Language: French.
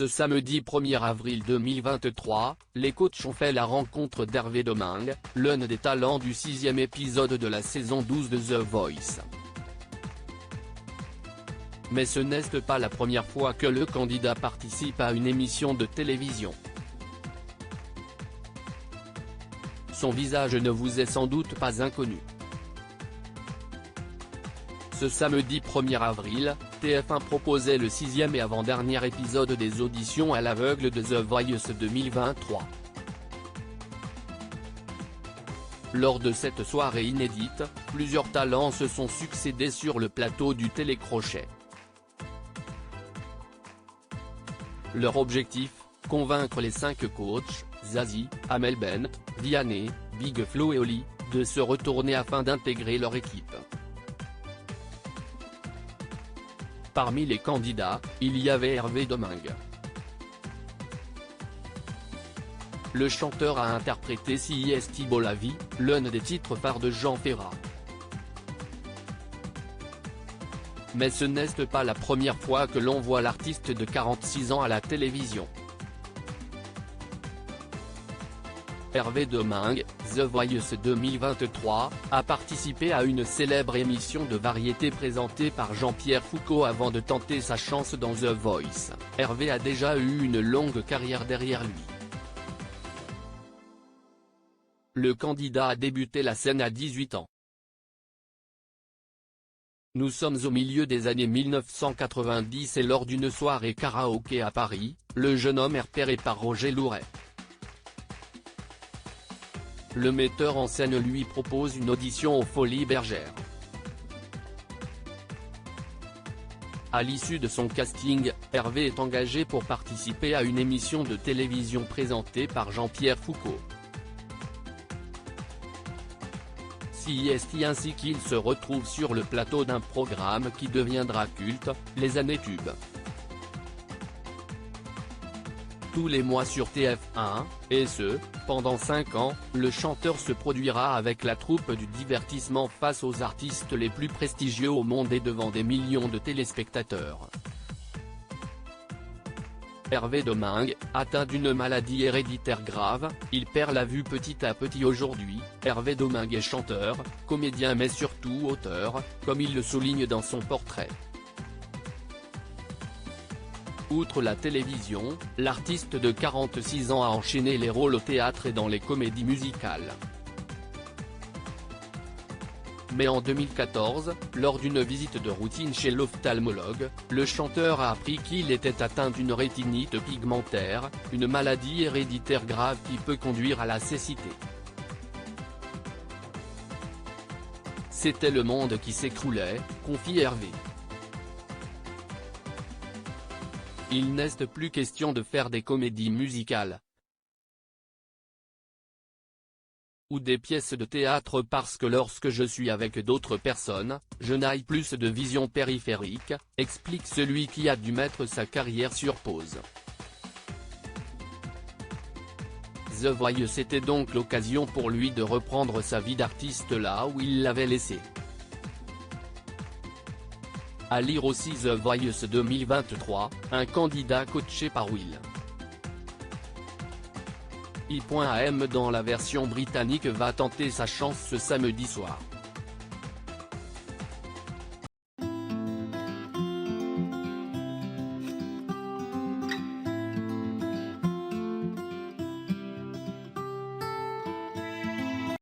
Ce samedi 1er avril 2023, les coachs ont fait la rencontre d'Hervé Domingue, l'un des talents du 6e épisode de la saison 12 de The Voice. Mais ce n'est pas la première fois que le candidat participe à une émission de télévision. Son visage ne vous est sans doute pas inconnu. Ce samedi 1er avril, TF1 proposait le 6e et avant-dernier épisode des auditions à l'aveugle de The Voice 2023. Lors de cette soirée inédite, plusieurs talents se sont succédés sur le plateau du télécrochet. Leur objectif, convaincre les 5 coachs, Zazie, Amel Bent, Vianney, Big Flo et Oli, de se retourner afin d'intégrer leur équipe. Parmi les candidats, il y avait Hervé Domingue. Le chanteur a interprété Si Esti Beau la Vie, l'un des titres phares de Jean Ferrat. Mais ce n'est pas la première fois que l'on voit l'artiste de 46 ans à la télévision. Hervé Domingue, The Voice 2023, a participé à une célèbre émission de variété présentée par Jean-Pierre Foucault avant de tenter sa chance dans The Voice. Hervé a déjà eu une longue carrière derrière lui. Le candidat a débuté la scène à 18 ans. Nous sommes au milieu des années 1990 et lors d'une soirée karaoké à Paris, le jeune homme est repéré par Roger Louret. Le metteur en scène lui propose une audition aux Folies Bergères. À l'issue de son casting, Hervé est engagé pour participer à une émission de télévision présentée par Jean-Pierre Foucault. Si Esti ainsi qu'il se retrouve sur le plateau d'un programme qui deviendra culte, Les Années Tubes. Tous les mois sur TF1, et ce, pendant 5 ans, le chanteur se produira avec la troupe du divertissement face aux artistes les plus prestigieux au monde et devant des millions de téléspectateurs. Hervé Domingue, atteint d'une maladie héréditaire grave, il perd la vue petit à petit aujourd'hui. Hervé Domingue est chanteur, comédien mais surtout auteur, comme il le souligne dans son portrait. Outre la télévision, l'artiste de 46 ans a enchaîné les rôles au théâtre et dans les comédies musicales. Mais en 2014, lors d'une visite de routine chez l'ophtalmologue, le chanteur a appris qu'il était atteint d'une rétinite pigmentaire, une maladie héréditaire grave qui peut conduire à la cécité. C'était le monde qui s'écroulait, confie Hervé. Il n'est plus question de faire des comédies musicales ou des pièces de théâtre parce que lorsque je suis avec d'autres personnes, je n'ai plus de vision périphérique, explique celui qui a dû mettre sa carrière sur pause. The Voice c'était donc l'occasion pour lui de reprendre sa vie d'artiste là où il l'avait laissée. À lire aussi The Voice 2023, un candidat coaché par Will. I.am dans la version britannique va tenter sa chance ce samedi soir.